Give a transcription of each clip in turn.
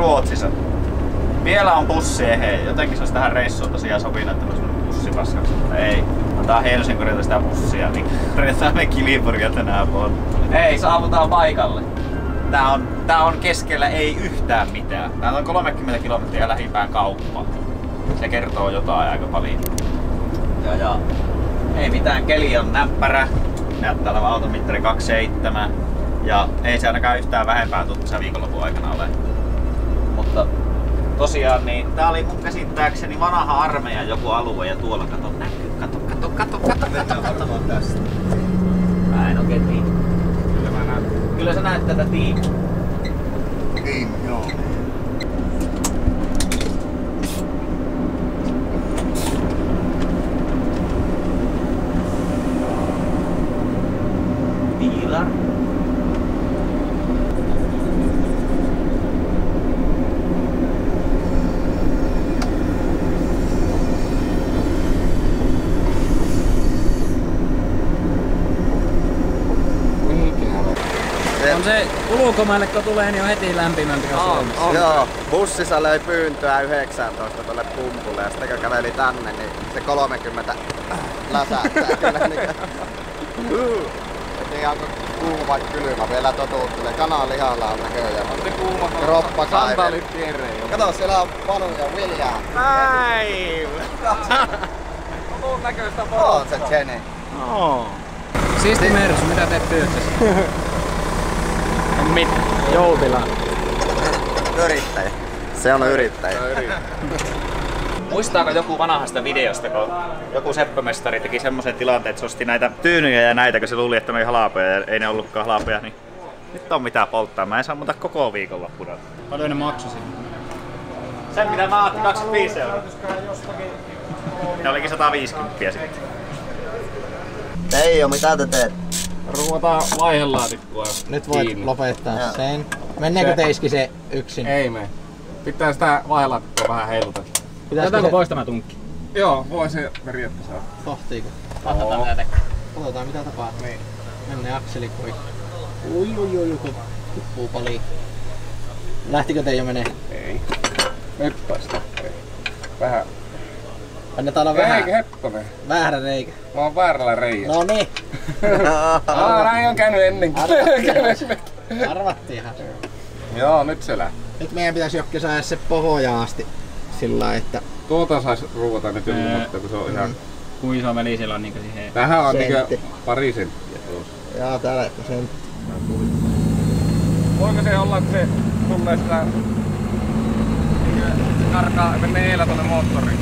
Ruotsissa. Vielä on bussi ehei. Jotenkin se olisi tähän reissuun tosiaan sopinut, että olisi bussipaskaksi, mutta ei. Otetaan Helsinkirilta sitä bussia, niin reitään me Kiliporia tänään vuonna. Ei, saavutaan paikalle. Tää on keskellä ei yhtään mitään. Tää on 30 kilometriä lähipään kauppaa. Se kertoo jotain aika paljon. Ja ei mitään, keli on näppärä. Näyttää olevan automittari 27. Ja ei se ainakaan yhtään vähempää tullut tässä viikonlopun aikana ole. Mutta tosiaan niin tää oli mun käsittääkseni vanha armeijan joku alue ja tuolla kato näkyy. Kato. Tästä. Mä en oikein tiedä. Kyllä sä näet tätä tiimiä. Tiimi, joo. Piilar. On se ulkomaille kun tulee niin on heti lämpimämpi kuin Suomessa. Joo, bussissa löi pyyntöä 19 tuolle pumpulle ja sitten kun käveli tänne, niin se 30 läsähtää kyllä niin ihan kuuma kylmä vielä totuttelee. Kananlihalla on näköjään. On se kuuma kroppa sandaalit kierreen. Kato, siellä on Panu ja William. Näin! On tuun näköistä porukkaa. On se Jenny. Siisti Mersu, mitä teet työksessä? Mitä? Joutila. Yrittäjä. Se on yrittäjä. Muistaako joku vanhasta videosta, kun joku seppömestari teki semmoisen tilanteen, että se osti näitä tyynyjä ja näitä, kun se luuli, että ne oli halpoja ja ei ne ollutkaan halpoja, niin nyt on mitään polttaa. Mä en saa muuta koko viikonloppuna. Paljon ne maksoi sinne? Sen mitä mä ajattelin 25 €. Ne olikin 150 sitten. Teijo, mitä te teet? Ruuvataan vaihelaatikkoa. Nyt voit lopettaa sen. Menneekö teiski se yksin? Ei mene. Pitää sitä vaihelaatikkoa vähän heilutella. Otetaanko pois tämä tunkki? Joo, voi se periaatteessa olla. Tohtiiko? Katsotaan mitä tekee. Katsotaan mitä tapahtuu. Niin. Mennään akseli pois. Ui, tippuu paljon. Lähtikö Teijo menee? Ei. Heppaista. Vähän. Annetaan olla vähän. Eikä hepponen. Väärä reikä. Mä oon väärällä reijällä. No niin. Näin on käynyt ennenkin. Arvattiinhan. Joo, nyt se lähtee. Nyt meidän pitäisi Jokke saada se pohjaan asti sillä että... Tuota sais ruuvata nyt ilmoittaa, kun se on ihan... Kuin iso väli siellä on niinku siihen... Tähän on sentti. niinku pari senttiä tuossa. Jaa, täällä sentti. Voiko se olla, että se tulee sitä... Karkaa, menee eellä tonne moottoriin.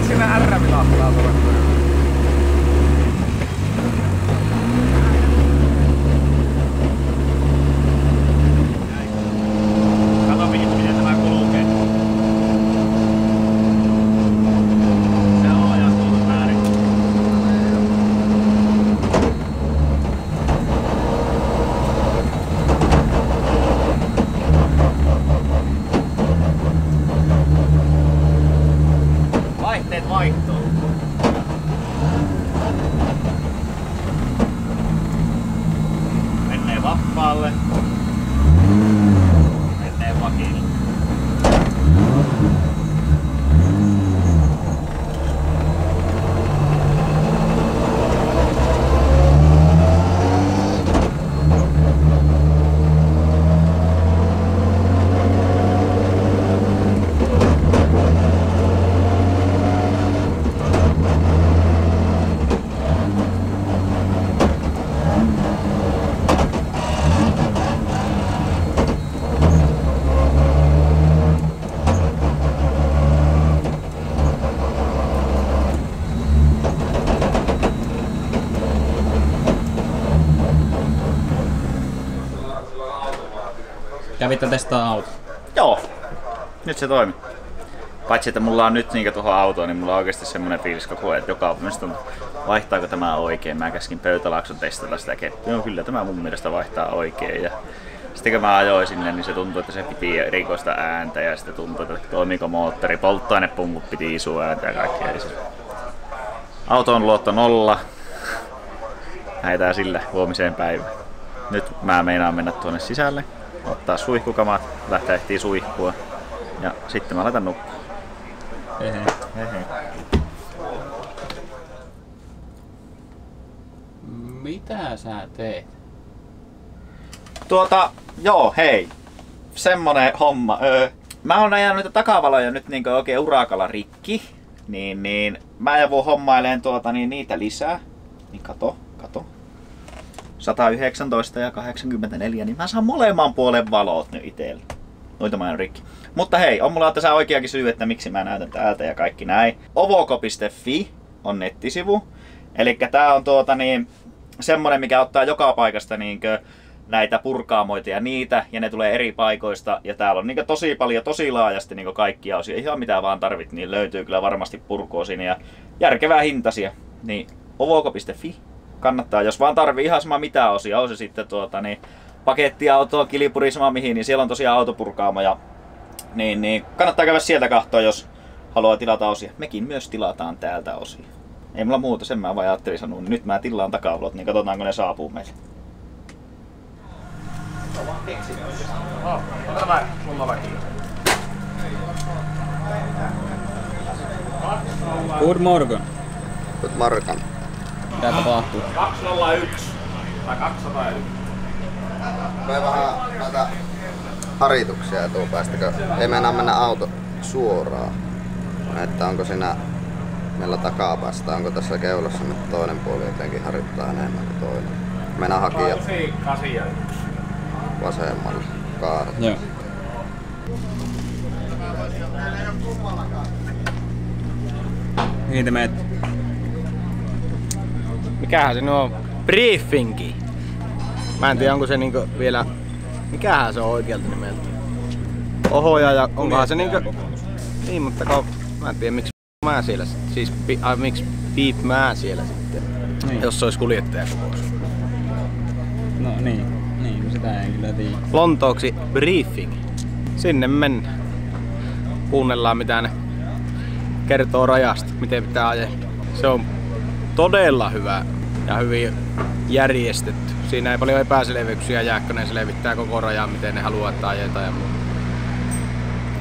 Siinä R vilahtaa tuolle. Kato miten tämä kulkee. Se on ajastunut väärin. Vaihteet vaihtuu. Menee vappaalle. Menee vakille. Kävitte testaa auto? Joo, nyt se toimii. Paitsi että mulla on nyt niin tuohon autoon, niin mulla on oikeasti semmonen fiilis koko ajan, että joka mielestä vaihtaako tämä oikein. Mä käskin Pöytälaakson testata sitä keppiä. No kyllä tämä mun mielestä vaihtaa oikein. Ja Sitten kun mä ajoin sinne, niin se tuntui, että se piti erikoista ääntä ja sitten tuntui, että toimiko moottori, polttoainepumput piti isoa ääntä ja kaikkea. Auton luotto 0. Lähdetään sillä huomiseen päivään. Nyt mä meinaan mennä tuonne sisälle, ottaa suihkukamat, lähteä ehtii suihkua ja sitten mä laitan nukkua. Hehe. Mitä sä teet? Joo, hei. Semmonen homma. Mä oon ajanut niitä takavaloja nyt niinku oikein urakalla rikki. Niin mä joudun hommaileen niitä lisää. Niin kato. 119 ja 84, niin mä saan molemman puolen valot nyt itelle. Noita mä en rikki. Mutta hei, on mulla tässä oikeakin syy, että miksi mä näytän täältä ja kaikki näin. Ovoko.fi on nettisivu. Elikkä tää on semmonen, mikä ottaa joka paikasta näitä purkaamoita ja niitä, ja ne tulee eri paikoista, ja täällä on tosi paljon, tosi laajasti kaikkia osia, ihan mitä vaan tarvit, niin löytyy kyllä varmasti purkuosia ja järkevää hintaisia. Niin ovoko.fi kannattaa, jos vaan tarvii ihan sama mitä osia, on se sitten pakettiautoa, kilipuri, sama mihin, niin siellä on tosiaan autopurkaamoja. Niin kannattaa käydä sieltä katsoa, jos haluaa tilata osia. Mekin myös tilataan täältä osia. Ei mulla muuta, sen mä vaan ajattelin sanoa. Nyt mä tilaan takavalot, niin katsotaanko ne saapuu meille. Good morgon. Good morgon. Mitä tapahtuu? 201 tai 201. Tulee vähän näitä harituksia etupäästä, kun ei meinaa mennä auto suoraan. Että onko siinä meillä takapäästä, onko tässä keulassa nyt toinen puoli jotenkin harittaa enemmän kuin toinen. Mennään hakija vasemmalle kaarta. Joo. Mihin te meet? Mikähän se on? Briefingi. Mä en tiedä onko se vielä... Mikähän se on oikealta nimeltä? Ohoja ja onkohan se Niin, mutta mä en tiedä miksi mä siellä sitten. Siis miksi piip mä siellä sitten. Niin. Jos se olisi kuljettajakokous. No niin, sitä en kyllä tiedä. Lontooksi briefing. Sinne mennään. Kuunnellaan mitä ne kertoo rajasta, miten pitää ajaa. Se on todella hyvä ja hyvin järjestetty. Siinä ei paljon epäselvyyksiä jää, kun ne selvittää koko rajan, miten ne haluaa, että ajetaan ja muuta.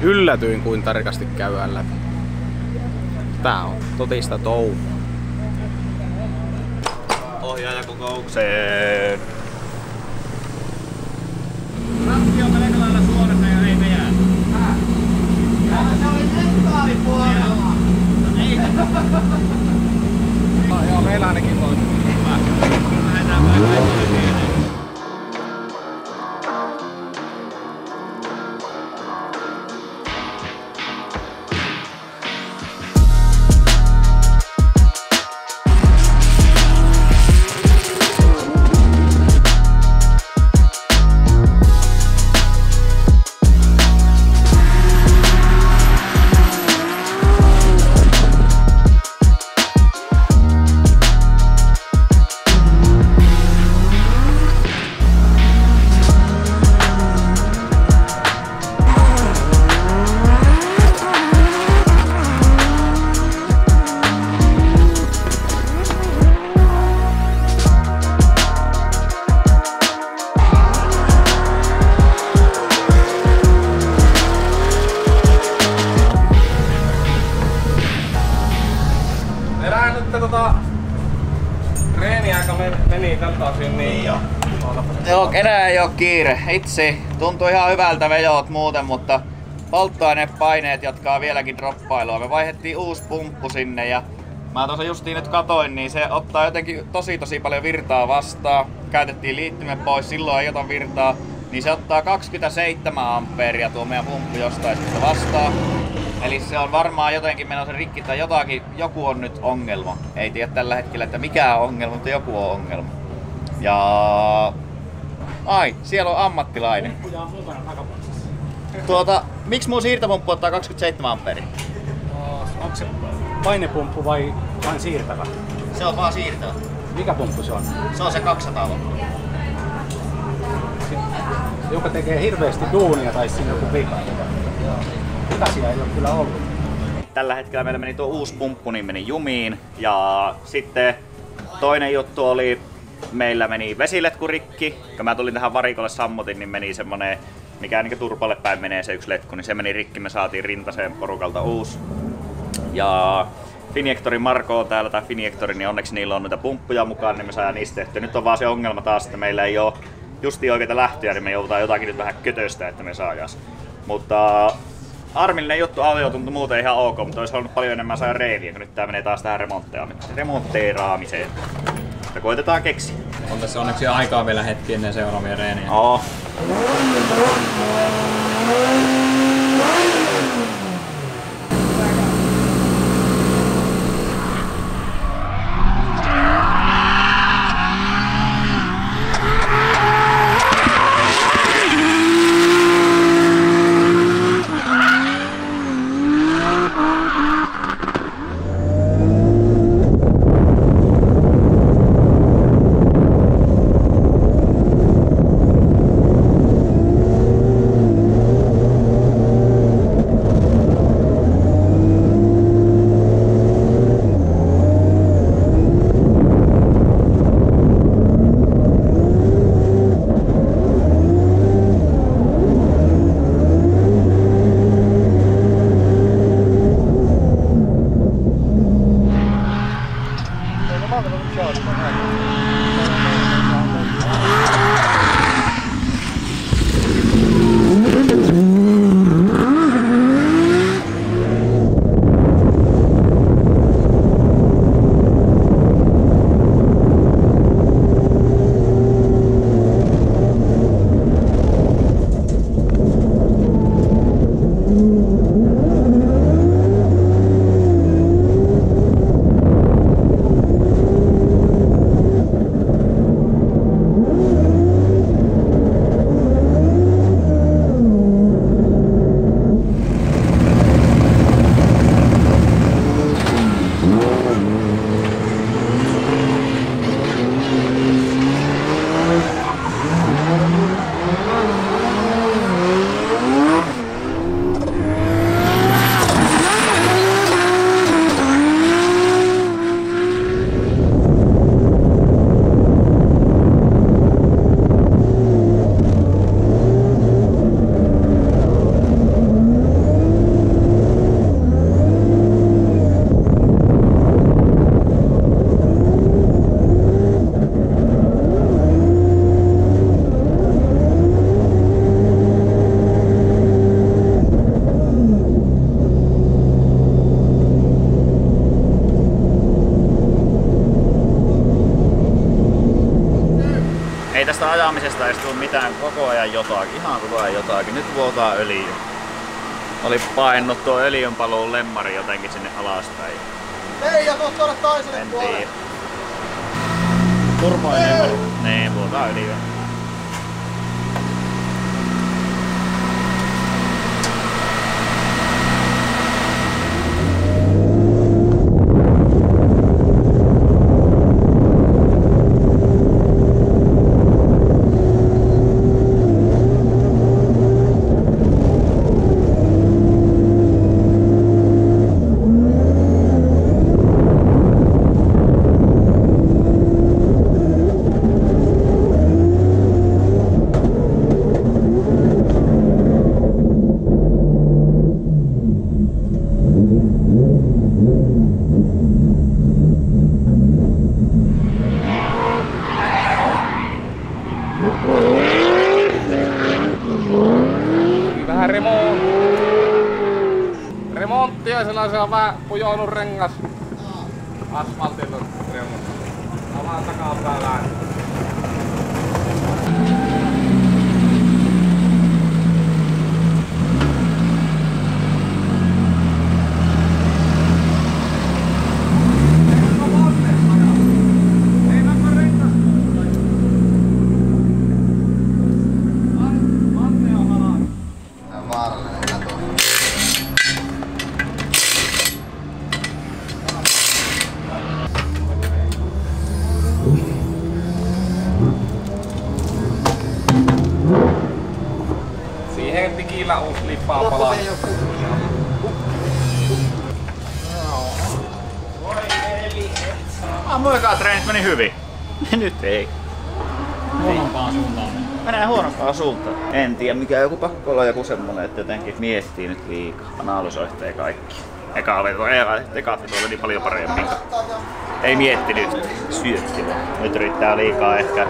Yllätyin kuin tarkasti käydään läpi. Tää on totista touhua. Ohjaajakokoukseen. Ratti on melko lailla suorassa ja ei mejää. Se oli mentaalipuolella. Ei. Joo, meillä ainakin voi. Lähdetään päin. Treeniaika meni tältä osin niin jo. Joo, enää ei oo kiire. Itse tuntuu ihan hyvältä vejot muuten, mutta polttoainepaineet jatkaa vieläkin droppailua. Me vaihdettiin uusi pumppu sinne ja mä tuossa justiin nyt katoin, niin se ottaa jotenkin tosi paljon virtaa vastaan. Käytettiin liittimet pois, silloin ei ota virtaa. Niin se ottaa 27 ampeeria tuo meidän pumppu jostain syystä vastaan. Eli se on varmaan jotenkin menossa rikki tai joku on nyt ongelma. Ei tiedä tällä hetkellä, että mikä on ongelma, mutta joku on ongelma. Ja... Ai, siellä on ammattilainen. Miksi mun siirtopumppu ottaa 27 amperia? Onko se painepumppu vai vain siirtävä? Se on vaan siirtävä. Mikä pumppu se on? Se on se 200 volt. joka tekee hirveästi duunia tai siinä joku vika. Vikasia ei ole kyllä ollut. Tällä hetkellä meillä meni tuo uusi pumppu, niin meni jumiin. Ja sitten toinen juttu oli, meillä meni vesiletku rikki. Kun mä tulin tähän varikolle sammutin, niin meni semmonen, mikä niin turpalle päin menee se yksi letku, niin se meni rikki. Me saatiin Rintaseen porukalta uusi. Ja Finjektori Marko on täällä, tai Finjektori, niin onneksi niillä on noita pumppuja mukaan, niin me saadaan niistä tehtyä. Nyt on vaan se ongelma taas, että meillä ei oo justiin oikeita lähtöjä, niin me joudutaan jotakin nyt vähän kötöstä, että me saadaan. Mutta harmillinen juttu, auto tuntui muuten ihan ok, mutta olisi halunnut paljon enemmän saada reiliä, kun nyt tää menee taas tähän remontteeraamiseen. Mutta koitetaan keksiä. On tässä onneksi aikaa vielä hetki ennen seuraavia reeniä. Oo. Ei tästä ajamisesta edes tule mitään, koko ajan jotakin, ihan koko ajan jotakin. Nyt vuotaa öljyä. Oli painut tuo öljynpaluun lemmari jotenkin sinne alaspäin. Ei, ja tuot tuolle toiselle En puolelle. tiedä. Turboinen. Niin, vuotaa öljyä. Vähän remonttia, sellaisen on vähän pujounut rengas asfaltilla reunassa. Avaan takapäällä. Tequila lippaa palaa. Aamuikaa treenit meni hyvin. Nyt ei. Huonompaan suuntaan. Menee huonompaan suuntaan. En tiedä mikä joku pakko olla joku semmonen, että jotenkin miettii nyt liikaa. Analysoitte kaikki. Eka oli niin paljon paremmin. Ei miettinyt syötti vaan. Nyt yrittää liikaa ehkä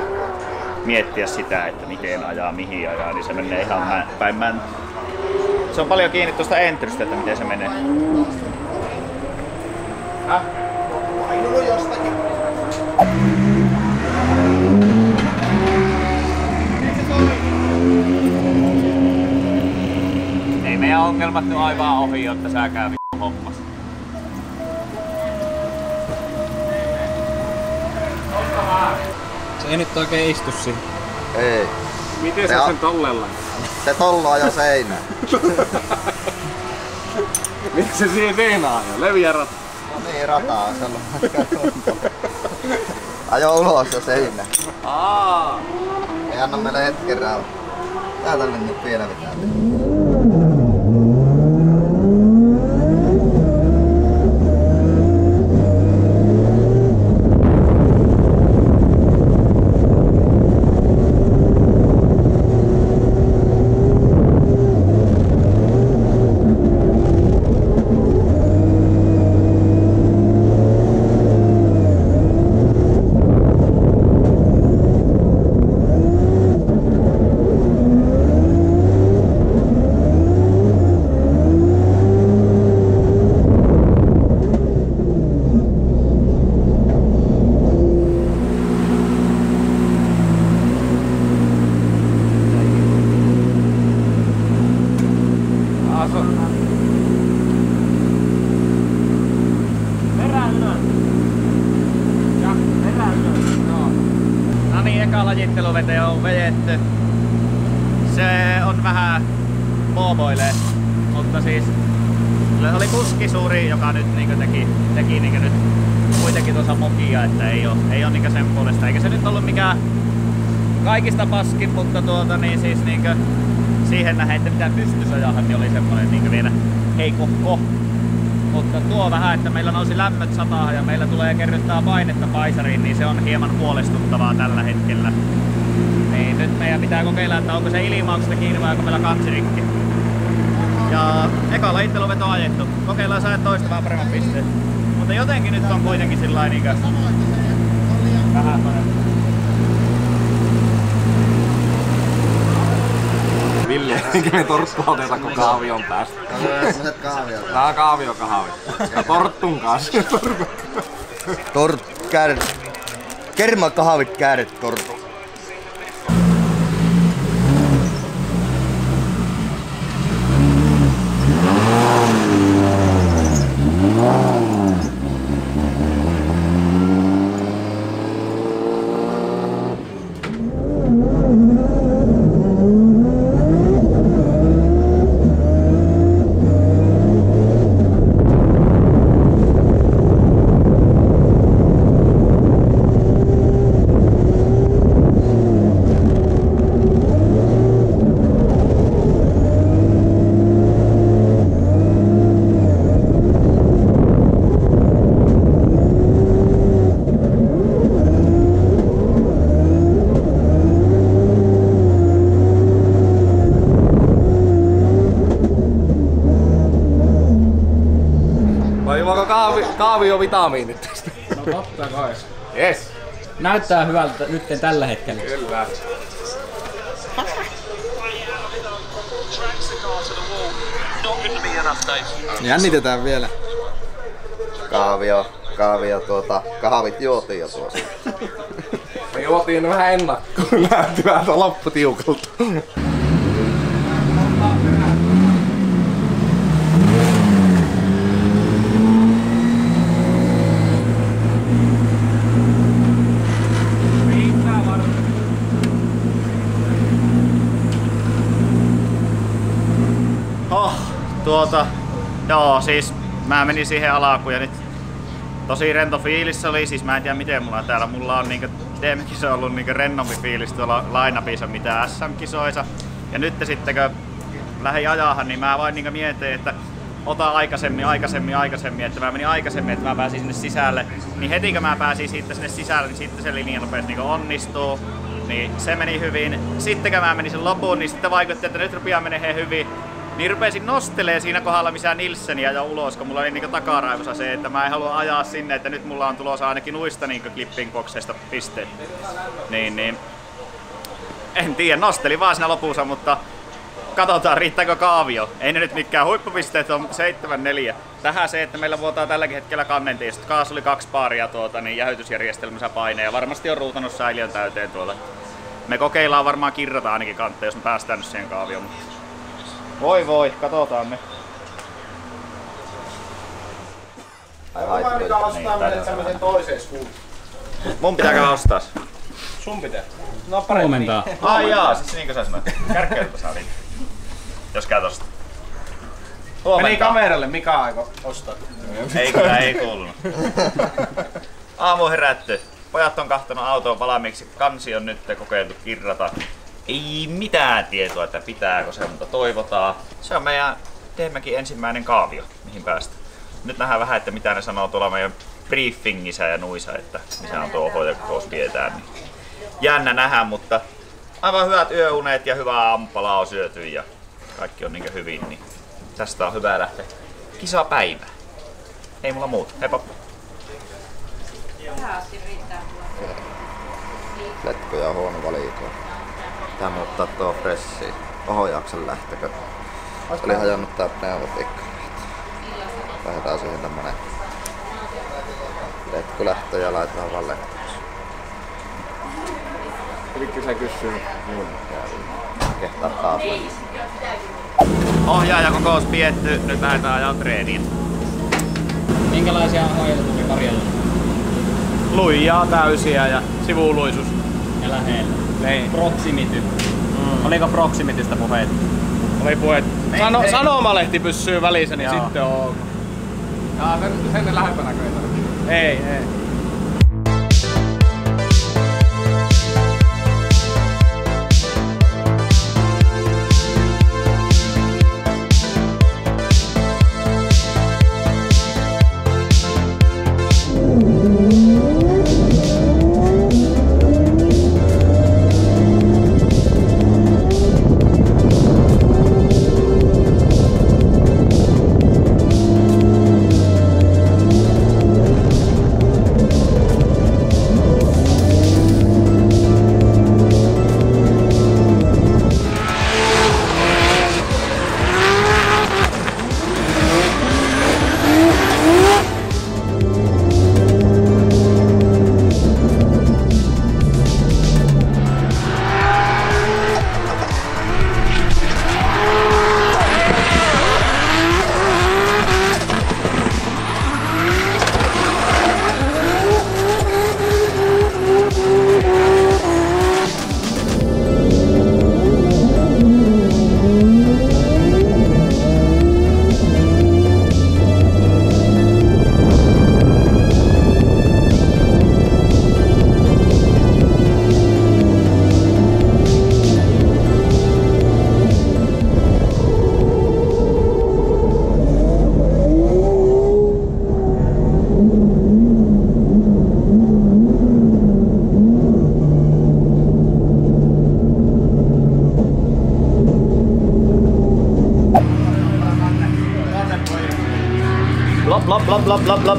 miettiä sitä, että miten ajaa, mihin ajaa, niin se menee ihan päin mäntä. Se on paljon kiinni tuosta entrystä, että miten se menee. Ei meidän ongelmat nyt aivan ohi, jotta sä käy hommas. Se ei nyt oikein istu siinä. Ei. Miten sä sen tollella? Se tolloo jo seinään. Miksi se siihen seinään jo? Leviä rata. No niin, rataa on sellainen. Ajo ulos jo seinään. Ei anna meille hetken rauhaa. Täältä nyt vielä mitään. Lajitteluvete on vejetty. Se on vähän poopoilee, mutta siis oli kuski suuri, joka nyt niinku teki niinku nyt kuitenkin tuossa mokia, että ei oo niinku sen puolesta. Eikä se nyt ollut mikään kaikista paskin, mutta niin siis niinku siihen nähden, että mitä pystys ajahan, niin oli semmonen niinku vielä heikohko. Mutta tuo vähän, että meillä nousi lämmöt sataan ja meillä tulee kerryttää painetta paisariin, niin se on hieman huolestuttavaa tällä hetkellä. Niin nyt meidän pitää kokeilla, että onko se ilmauksesta kiinni vai onko meillä katsirikki. Ja eka lajitteluveto ajettu. Kokeillaan saada toista vähän paremman pisteen. Mutta jotenkin nyt on kuitenkin sillain niinkö vähän paremmin. Ville, eikä me torppua oteta, kun kaavion päästä. Tää on kaavio-kahvi. Ja torttun kanssa. Kermakahvit kääret torttu. Kaavio vitamiinit tästä. No totta kai. Yes. Näyttää hyvältä nyt tällä hetkellä. Kyllä. Jännitetään vielä. Kahvit juotiin jo tuossa. Me juotiin vähän ennakkoon. Näytti vähän lopputiukalta. Joo, siis mä menin siihen alakuun ja nyt tosi rento fiilis oli, siis mä en tiedä miten mulla on niinku DM-kiso ollut niinku rennompi fiilis tuolla line-upissa mitä SM-kisoissa. Ja nyt sitten kun lähdin ajahan, niin mä vain niin mietin, että ota aikaisemmin, että mä menin aikaisemmin, että mä pääsin sinne sisälle. Niin heti kun mä pääsin siitä sinne sisälle, niin sitten se linja rupesi niin onnistuu. Niin se meni hyvin. Sitten kun mä menin sen lopun, niin sitten vaikutti, että nyt rupeaa menee hyvin. Niin rupesin nostelee siinä kohdalla, missä Nilsseniä ja ulos, kun mulla oli niin takaraivossa se, että mä en halua ajaa sinne, että nyt mulla on tulossa ainakin nuista niin clipping boxeista pisteet. Niin. En tiedä, nosteli vaan siinä lopussa, mutta katsotaan riittääkö kaavio. Ei ne nyt mikään huippupisteet on 7-4. Tähän se, että meillä vuotaa tälläkin hetkellä kannentiistot. Kaas oli 2 paaria niin jähytysjärjestelmässä paine ja varmasti on ruutanut säiliön täyteen tuolla. Me kokeillaan varmaan kirrata ainakin kantteja, jos me päästään nyt siihen kaavioon. Voi, katsotaan me. Aivan ostaa meille tämmösen toisen skuun. Mun pitääkö ostaa? Sun pitää. No paremmin. Ai jaa, siis niinkö sä sanoit? Kärkkäyttä saa liikaa. Jos käy tosta. Meni kameralle, Mika aiko ostaa. Ei kuulunut. Aamu herätty. Pojat on kahtonut autoon valmiiksi. Kansi on nyt kokeiltu kirrata. Ei mitään tietoa, että pitääkö se, mutta toivotaan. Se on meidän teemmekin ensimmäinen kaavio, mihin päästään. Nyt nähdään vähän, että mitä ne sanoo tuolla meidän briefingissä ja nuissa, että missä on tuo hoitokokous pidetään. Niin jännä nähdä, mutta aivan hyvät yöunet ja hyvää aamupalaa on syöty ja kaikki on niin hyvin. Niin tästä on hyvä lähteä kisapäivään. Ei mulla muuta. Heippa! Letkoja on huono valikoa. Pitää muuttaa tuo Freshiin. Ohojaksen lähtekö? Oli hajonnut tää pneumotikka. Lähdetään siihen tämmönen letkulähtö ja laitetaan vaan letkuksi. Elikkä sä kysyy mun Kehtaa taas. Ohjaajakokous pietty, nyt lähdetään ajaa treeniin. Minkälaisia ohjeita tuli Karjalla? Lujaa täysiä ja sivuluisuus. Ja lähellä. Niin. Proximity. Oliko Proximitystä puheet? Oli puheet. Sanomalehti pysyy välissä, niin sitten on ok. Jaa, sen lähempänä ei. Ei.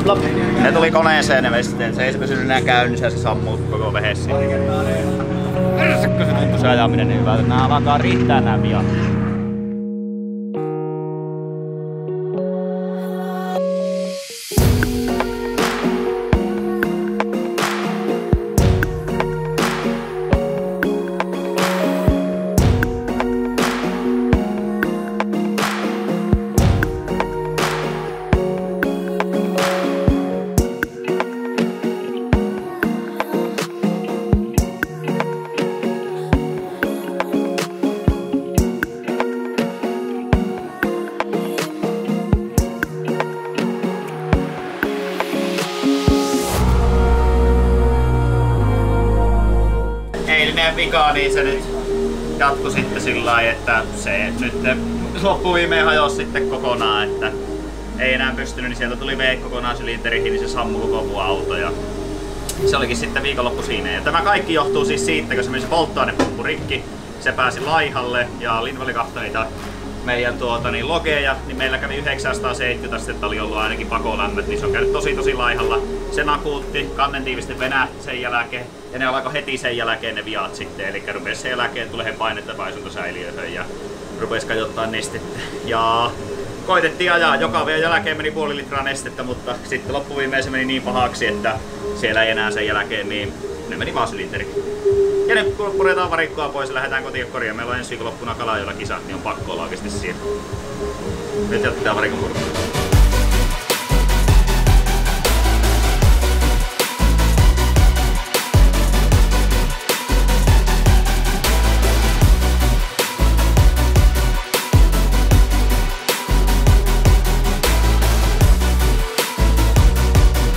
Blop. Ne tuli koneeseen ne vesteen. Se ei se pysynyt enää käynnissä ja se sammuu koko vehessä. Kun se tuntui se ajaminen niin hyvältä. Nää alkaa riittää nää pian. Vika, niin se nyt jatkui sitten sillä lailla, että se nyt loppuviimeen hajosi sitten kokonaan, että ei enää pystynyt, niin sieltä tuli vee kokonaan sylinteriin, niin se sammui koko muu auto. Ja se olikin sitten viikonloppu siinä. Ja tämä kaikki johtuu siis siitä, kun se meni se polttoainepumppu rikki, se pääsi laihalle ja Lindvall katsoi niitä meidän logeja, niin meillä kävi 970 astetta, oli ollut ainakin pakolämmöt, niin se on käynyt tosi laihalla. Se nakuutti, kannentiivisesti venähti sen jälkeen ja ne alkoi heti sen jälkeen ne viat sitten, eli rupesi sen jälkeen tulee painetta paisuntosäiliöihin ja rupesi kajottaa nestettä. Ja koitettiin ajaa, joka vielä jälkeen meni 0,5 litraa nestettä, mutta sitten loppuviimeen se meni niin pahaksi, että siellä ei enää sen jälkeen, niin ne meni vaan sylinteri. Ja nyt kun puretaan varikkoa pois ja lähdetään kotiin korjaan, meillä on ensi viikonloppuna Kalajoella kisat, niin on pakko olla oikeesti siinä. Nyt jatketaan varikon purkua.